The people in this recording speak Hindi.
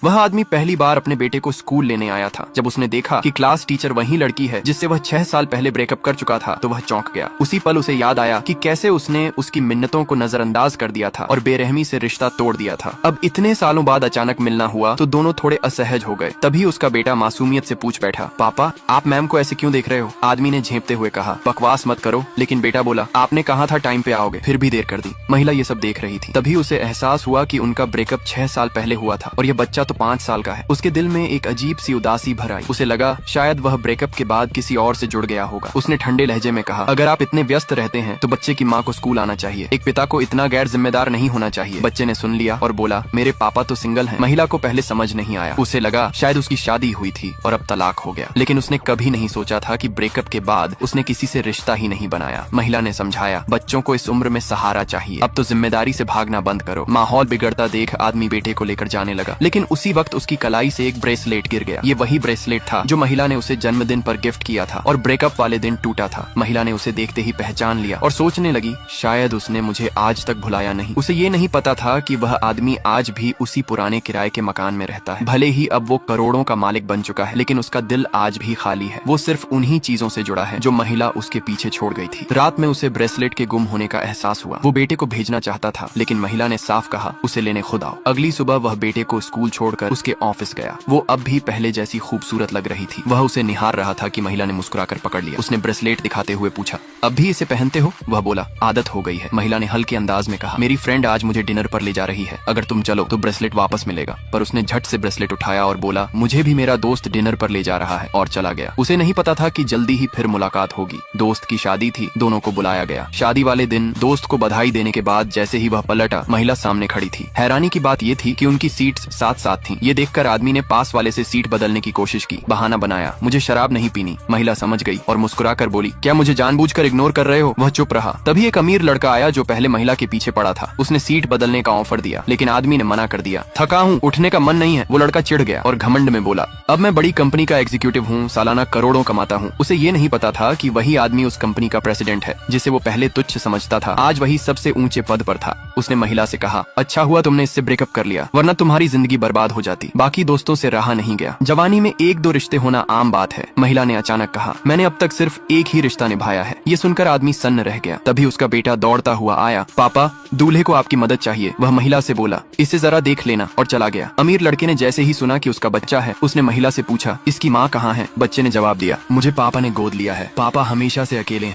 वह आदमी पहली बार अपने बेटे को स्कूल लेने आया था। जब उसने देखा कि क्लास टीचर वही लड़की है जिससे वह 6 साल पहले ब्रेकअप कर चुका था तो वह चौंक गया। उसी पल उसे याद आया कि कैसे उसने उसकी मिन्नतों को नजरअंदाज कर दिया था और बेरहमी से रिश्ता तोड़ दिया था। अब इतने सालों बाद अचानक मिलना हुआ तो दोनों थोड़े असहज हो गए। तभी उसका बेटा मासूमियत से पूछ बैठा, पापा आप मैम को ऐसे क्यों देख रहे हो? आदमी ने झेपते हुए कहा, बकवास मत करो। लेकिन बेटा बोला, आपने कहा था टाइम पे आओगे, फिर भी देर कर दी। महिला ये सब देख रही थी। तभी उसे एहसास हुआ कि उनका ब्रेकअप 6 साल पहले हुआ था और यह बच्चा तो 5 साल का है। उसके दिल में एक अजीब सी उदासी भर आई। उसे लगा शायद वह ब्रेकअप के बाद किसी और से जुड़ गया होगा। उसने ठंडे लहजे में कहा, अगर आप इतने व्यस्त रहते हैं तो बच्चे की माँ को स्कूल आना चाहिए। एक पिता को इतना गैर जिम्मेदार नहीं होना चाहिए। बच्चे ने सुन लिया और बोला, मेरे पापा तो सिंगल हैं। महिला को पहले समझ नहीं आया। उसे लगा शायद उसकी शादी हुई थी और अब तलाक हो गया। लेकिन उसने कभी नहीं सोचा था कि ब्रेकअप के बाद उसने किसी से रिश्ता ही नहीं बनाया। महिला ने समझाया, बच्चों को इस उम्र में सहारा चाहिए। अब तो जिम्मेदारी से भागना बंद करो। माहौल बिगड़ता देख आदमी बेटे को लेकर जाने लगा। लेकिन उसी वक्त उसकी कलाई से एक ब्रेसलेट गिर गया। ये वही ब्रेसलेट था जो महिला ने उसे जन्मदिन पर गिफ्ट किया था और ब्रेकअप वाले दिन टूटा था। महिला ने उसे देखते ही पहचान लिया और सोचने लगी, शायद उसने मुझे आज तक भुलाया नहीं। उसे ये नहीं पता था कि वह आदमी आज भी उसी पुराने किराए के मकान में रहता है। भले ही अब वो करोड़ों का मालिक बन चुका है, लेकिन उसका दिल आज भी खाली है। वो सिर्फ उन्हीं चीजों से जुड़ा है जो महिला उसके पीछे छोड़ गई थी। रात में उसे ब्रेसलेट के गुम होने का एहसास हुआ। वो बेटे को भेजना चाहता था, लेकिन महिला ने साफ कहा, उसे लेने खुद आओ। अगली सुबह वह बेटे को स्कूल छोड़कर उसके ऑफिस गया। वो अब भी पहले जैसी खूबसूरत लग रही थी। वह उसे निहार रहा था कि महिला ने मुस्कुराकर पकड़ लिया। उसने ब्रेसलेट दिखाते हुए पूछा, अब भी इसे पहनते हो? वह बोला, आदत हो गई है। महिला ने हल्के अंदाज में कहा, मेरी फ्रेंड आज मुझे डिनर पर ले जा रही है, अगर तुम चलो तो ब्रेसलेट वापस मिलेगा। पर उसने झट से ब्रेसलेट उठाया और बोला, मुझे भी मेरा दोस्त डिनर पर ले जा रहा है, और चला गया। उसे नहीं पता था कि जल्दी ही फिर मुलाकात होगी। दोस्त की शादी थी, दोनों को बुलाया गया। शादी वाले दिन दोस्त को बधाई देने के बाद जैसे ही वह पलटा, महिला सामने खड़ी थी। हैरानी की बात ये थी कि उनकी सीट्स साथ साथ थी। ये देखकर आदमी ने पास वाले से सीट बदलने की कोशिश की। बहाना बनाया, मुझे शराब नहीं पीनी। महिला समझ गई और मुस्कुराकर बोली, क्या मुझे जानबूझकर इग्नोर कर रहे हो? वह चुप रहा। तभी एक अमीर लड़का आया जो पहले महिला के पीछे पड़ा था। उसने सीट बदलने का ऑफर दिया, लेकिन आदमी ने मना कर दिया। थका हूँ, उठने का मन नहीं है। वो लड़का चिढ़ गया और घमंड में बोला, अब मैं बड़ी कंपनी का एग्जीक्यूटिव हूँ, सालाना करोड़ों कमाता हूँ। उसे ये नहीं पता था कि वही आदमी उस कंपनी का प्रेसिडेंट है, जिसे वो पहले तुच्छ समझता था। आज वही सबसे ऊंचे पद पर था। उसने महिला से कहा, अच्छा हुआ तुमने इससे ब्रेकअप कर लिया, वरना तुम्हारी जिंदगी बर्बाद हो जाती। बाकी दोस्तों से रहा नहीं गया। जवानी में 1-2 रिश्ते होना आम बात है। महिला ने अचानक कहा, मैंने अब तक सिर्फ एक ही रिश्ता निभाया है। ये सुनकर आदमी सन्न रह गया। तभी उसका बेटा दौड़ता हुआ आया, पापा दूल्हे को आपकी मदद चाहिए। वह महिला से बोला, इसे जरा देख लेना, और चला गया। अमीर लड़के ने जैसे ही सुना कि उसका बच्चा है, उसने महिला से पूछा, इसकी माँ कहाँ है? बच्चे ने जवाब दिया, मुझे पापा ने गोद लिया है, पापा हमेशा से अकेले हैं।